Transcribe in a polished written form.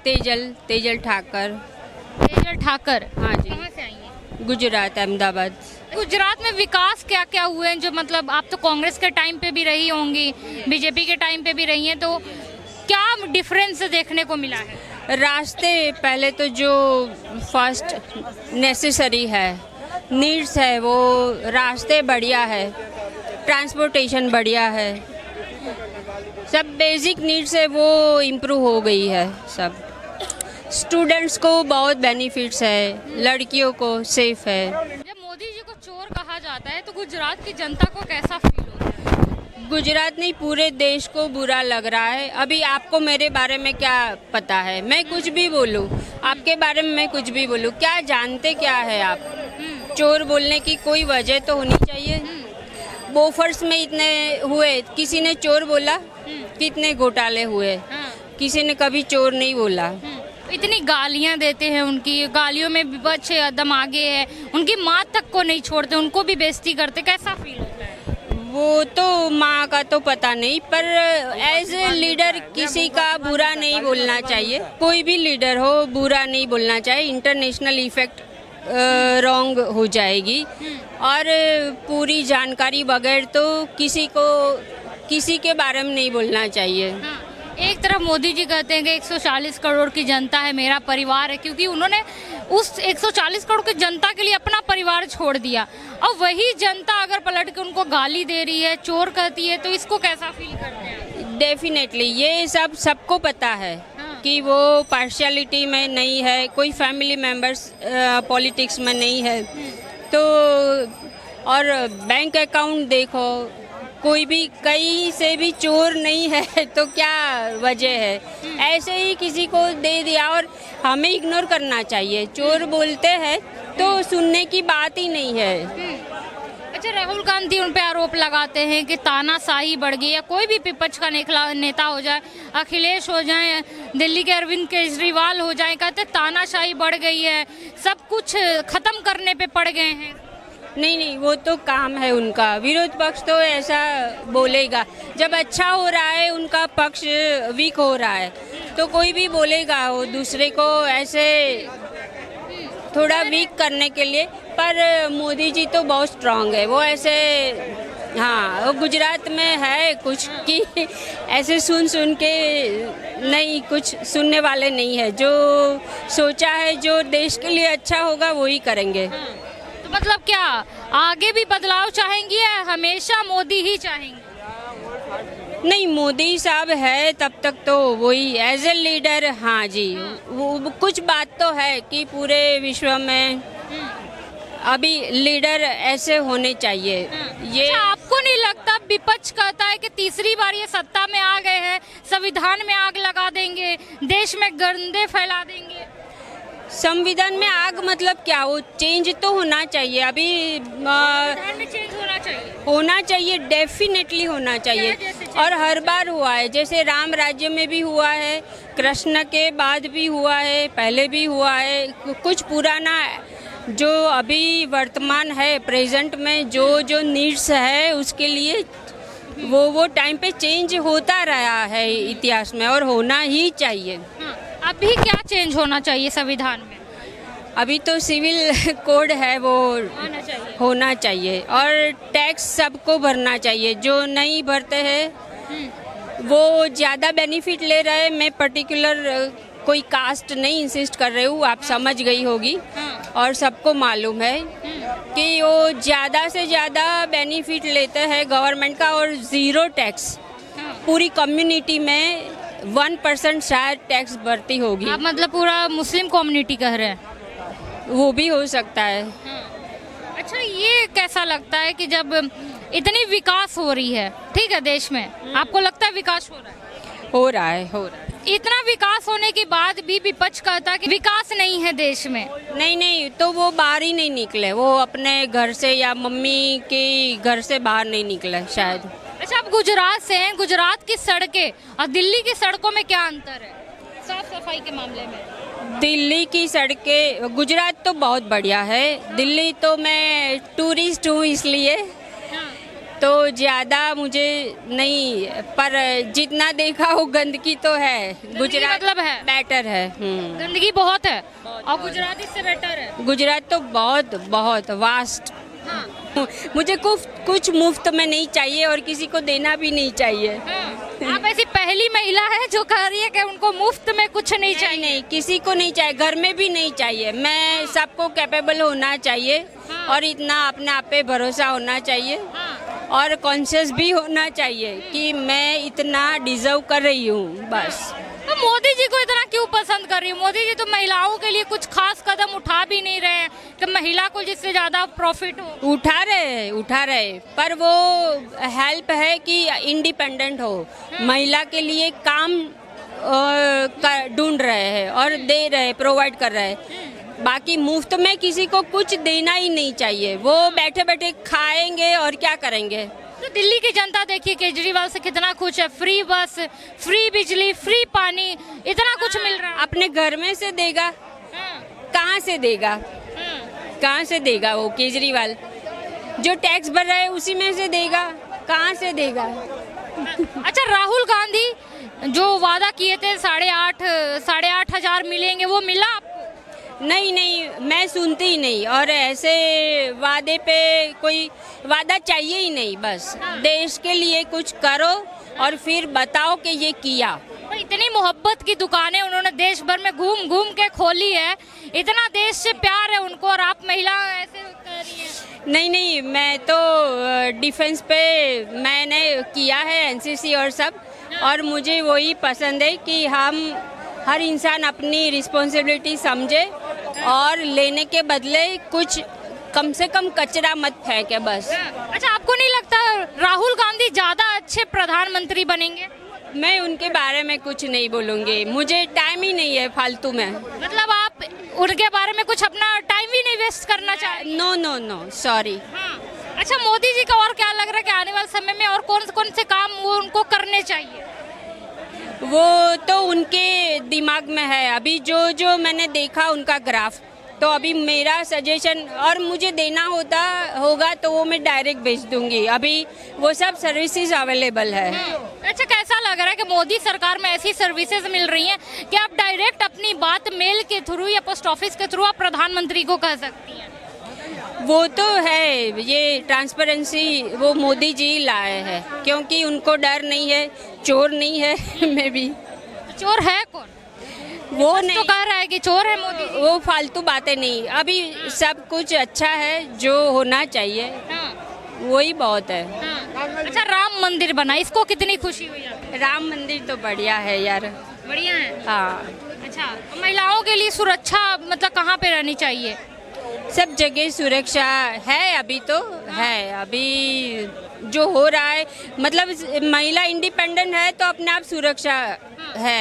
तेजल ठाकर। तेजल ठाकर, हाँ जी। कहाँ से आई हैं? गुजरात, अहमदाबाद। गुजरात में विकास क्या क्या हुए हैं, जो मतलब आप तो कांग्रेस के टाइम पे भी रही होंगी, बीजेपी के टाइम पे भी रही हैं, तो क्या डिफरेंस देखने को मिला है? रास्ते पहले तो जो फर्स्ट नेसेसरी है, नीड्स है, वो रास्ते बढ़िया है, ट्रांसपोर्टेशन बढ़िया है, सब बेसिक नीड्स है वो इम्प्रूव हो गई है। सब स्टूडेंट्स को बहुत बेनिफिट्स है, लड़कियों को सेफ है। जब मोदी जी को चोर कहा जाता है तो गुजरात की जनता को कैसा फील होता है? गुजरात नहीं, पूरे देश को बुरा लग रहा है। अभी आपको मेरे बारे में क्या पता है? मैं कुछ भी बोलूं, आपके बारे में मैं कुछ भी बोलूं, क्या जानते क्या है आप? चोर बोलने की कोई वजह तो होनी चाहिए। बोफर्स में इतने हुए, किसी ने चोर बोला? कितने घोटाले हुए, किसी ने कभी चोर नहीं बोला। इतनी गालियां देते हैं, उनकी गालियों में विपक्ष एकदम आगे है, उनकी माँ तक को नहीं छोड़ते, उनको भी बेइज्जती करते, कैसा फील होता है? वो तो माँ का तो पता नहीं, पर एज ए लीडर किसी का बुरा नहीं बोलना चाहिए। कोई भी लीडर हो, बुरा नहीं बोलना चाहिए। इंटरनेशनल इफेक्ट रॉन्ग हो जाएगी। और पूरी जानकारी बगैर तो किसी के बारे में नहीं बोलना चाहिए। एक तरफ मोदी जी कहते हैं कि 140 करोड़ की जनता है, मेरा परिवार है, क्योंकि उन्होंने उस 140 करोड़ की जनता के लिए अपना परिवार छोड़ दिया, और वही जनता अगर पलट के उनको गाली दे रही है, चोर कहती है, तो इसको कैसा फील करते हैं? डेफिनेटली ये सबको पता है कि वो पार्शियलिटी में नहीं है, कोई फैमिली मेंबर्स पॉलिटिक्स में नहीं है। तो और बैंक अकाउंट देखो, कोई भी कहीं से भी चोर नहीं है, तो क्या वजह है? ऐसे ही किसी को दे दिया, और हमें इग्नोर करना चाहिए। चोर बोलते हैं तो सुनने की बात ही नहीं है। अच्छा, राहुल गांधी उन पे आरोप लगाते हैं कि तानाशाही बढ़ गई, या कोई भी विपक्ष का नेता हो जाए, अखिलेश हो जाए, दिल्ली के अरविंद केजरीवाल हो जाए, कहते तानाशाही बढ़ गई है, सब कुछ खत्म करने पे पड़ गए हैं। नहीं, वो तो काम है उनका। विरोध पक्ष तो ऐसा बोलेगा, जब अच्छा हो रहा है, उनका पक्ष वीक हो रहा है, तो कोई भी बोलेगा वो दूसरे को ऐसे थोड़ा वीक करने के लिए। पर मोदी जी तो बहुत स्ट्रांग है, वो ऐसे, हाँ, वो गुजरात में है कुछ कि ऐसे सुन के नहीं, कुछ सुनने वाले नहीं है। जो सोचा है, जो देश के लिए अच्छा होगा वही करेंगे। तो मतलब क्या आगे भी बदलाव चाहेंगी या हमेशा मोदी ही चाहेंगी? नहीं, मोदी साहब है तब तक तो वही एज ए लीडर। हाँ जी, वो कुछ बात तो है कि पूरे विश्व में अभी लीडर ऐसे होने चाहिए। ये अच्छा, आपको नहीं लगता विपक्ष कहता है कि तीसरी बार ये सत्ता में आ गए हैं, संविधान में आग लगा देंगे, देश में गंदे फैला देंगे? संविधान में आग मतलब क्या? वो चेंज तो होना चाहिए। अभी संविधान में चेंज होना चाहिए, डेफिनेटली होना चाहिए। और हर बार हुआ है, जैसे राम राज्य में भी हुआ है, कृष्ण के बाद भी हुआ है, पहले भी हुआ है। कुछ पुराना जो अभी वर्तमान है, प्रेजेंट में जो नीड्स है, उसके लिए वो टाइम पे चेंज होता रहा है इतिहास में, और होना ही चाहिए। अभी क्या चेंज होना चाहिए संविधान में? अभी तो सिविल कोड है, वो होना चाहिए। और टैक्स सबको भरना चाहिए, जो नहीं भरते हैं वो ज़्यादा बेनिफिट ले रहे हैं। मैं पर्टिकुलर कोई कास्ट नहीं इंसिस्ट कर रही हूँ, आप समझ गई होगी। और सबको मालूम है कि वो ज़्यादा से ज़्यादा बेनिफिट लेते हैं गवर्नमेंट का, और ज़ीरो टैक्स। पूरी कम्युनिटी में 1% शायद टैक्स भरती होगी। आप मतलब पूरा मुस्लिम कम्युनिटी कह रहे हैं? वो भी हो सकता है। अच्छा, ये कैसा लगता है कि जब इतनी विकास हो रही है, ठीक है, देश में, आपको लगता है विकास हो रहा है? हो रहा है। इतना विकास होने के बाद भी विपक्ष कहता है कि विकास नहीं है देश में। नहीं, तो वो बाहर ही नहीं निकले, वो अपने घर से या मम्मी के घर से बाहर नहीं निकले शायद। अच्छा, आप गुजरात से हैं, गुजरात की सड़कें और दिल्ली की सड़कों में क्या अंतर है साफ सफाई के मामले में? दिल्ली की सड़कें, गुजरात तो बहुत बढ़िया है। दिल्ली तो मैं टूरिस्ट हूँ इसलिए, तो ज़्यादा मुझे नहीं, पर जितना देखा वो गंदगी तो है। गुजरात मतलब है? बेटर है। गंदगी बहुत है और गुजरात इससे बेटर है। गुजरात तो बहुत बहुत वास्ट। हाँ। मुझे कुछ मुफ्त में नहीं चाहिए और किसी को देना भी नहीं चाहिए। हाँ। आप ऐसी पहली महिला है जो कह रही है कि उनको मुफ्त में कुछ नहीं चाहिए। नहीं, किसी को नहीं चाहिए, घर में भी नहीं चाहिए। मैं सबको कैपेबल होना चाहिए और इतना अपने आप पे भरोसा होना चाहिए और कॉन्शियस भी होना चाहिए कि मैं इतना डिजर्व कर रही हूँ बस। तो मोदी जी को इतना क्यों पसंद कर रही हूँ? मोदी जी तो महिलाओं के लिए कुछ खास कदम उठा भी नहीं रहे हैं कि महिला को जिससे ज्यादा प्रॉफिट हो। उठा रहे पर वो हेल्प है कि इंडिपेंडेंट हो, महिला के लिए काम ढूंढ रहे हैं और दे रहे, प्रोवाइड कर रहे हैं। बाकी मुफ्त में किसी को कुछ देना ही नहीं चाहिए। वो बैठे बैठे खाएंगे और क्या करेंगे। तो दिल्ली की जनता देखिए केजरीवाल से कितना खुश है। फ्री बस, फ्री बिजली, फ्री पानी, इतना कुछ मिल रहा है। अपने घर में से देगा, कहाँ से देगा? कहाँ से देगा वो केजरीवाल? जो टैक्स भर रहा है उसी में से देगा, कहाँ से देगा? अच्छा, राहुल गांधी जो वादा किए थे 8,500 मिलेंगे, वो मिला आपको? नहीं, मैं सुनती ही नहीं और ऐसे वादे पे कोई वादा चाहिए ही नहीं। बस देश के लिए कुछ करो और फिर बताओ कि ये किया। तो इतनी मोहब्बत की दुकानें उन्होंने देश भर में घूम घूम के खोली है, इतना देश से प्यार है उनको, और आप महिला ऐसे कह रही हैं। नहीं, मैं तो डिफेंस पे मैंने किया है एनसीसी और सब, और मुझे वही पसंद है कि हम हर इंसान अपनी रिस्पॉन्सिबिलिटी समझे और लेने के बदले कुछ कम से कम कचरा मत फेंके बस। अच्छा, आपको नहीं लगता राहुल गांधी ज्यादा अच्छे प्रधानमंत्री बनेंगे? मैं उनके बारे में कुछ नहीं बोलूँगी, मुझे टाइम ही नहीं है फालतू में। मतलब आप उनके बारे में कुछ अपना टाइम भी नहीं वेस्ट करना चाहते? No, sorry. अच्छा, मोदी जी का और क्या लग रहा है कि आने वाले समय में और कौन से काम वो उनको करने चाहिए? वो तो उनके दिमाग में है। अभी जो मैंने देखा उनका ग्राफ, तो अभी मेरा सजेशन और मुझे देना होगा तो वो मैं डायरेक्ट भेज दूंगी। अभी वो सब सर्विसेज अवेलेबल है। अच्छा, कैसा लग रहा है कि मोदी सरकार में ऐसी सर्विसेज मिल रही हैं कि आप डायरेक्ट अपनी बात मेल के थ्रू या पोस्ट ऑफिस के थ्रू आप प्रधानमंत्री को कह सकती हैं? वो तो है, ये ट्रांसपेरेंसी वो मोदी जी लाए हैं, क्योंकि उनको डर नहीं है, चोर नहीं है। मैं भी चोर है कौन? वो नहीं तो कह रहा है कि चोर है मोदी जी। वो फालतू बातें नहीं, अभी सब कुछ अच्छा है जो होना चाहिए। वही बहुत है। अच्छा, राम मंदिर बना, इसको कितनी खुशी हुई आपको? राम मंदिर तो बढ़िया है यार। बढ़िया है। हाँ। अच्छा, महिलाओं के लिए सुरक्षा मतलब कहाँ पे रहनी चाहिए? सब जगह सुरक्षा है, अभी तो है। अभी जो हो रहा है मतलब महिला इंडिपेंडेंट है तो अपने आप सुरक्षा है।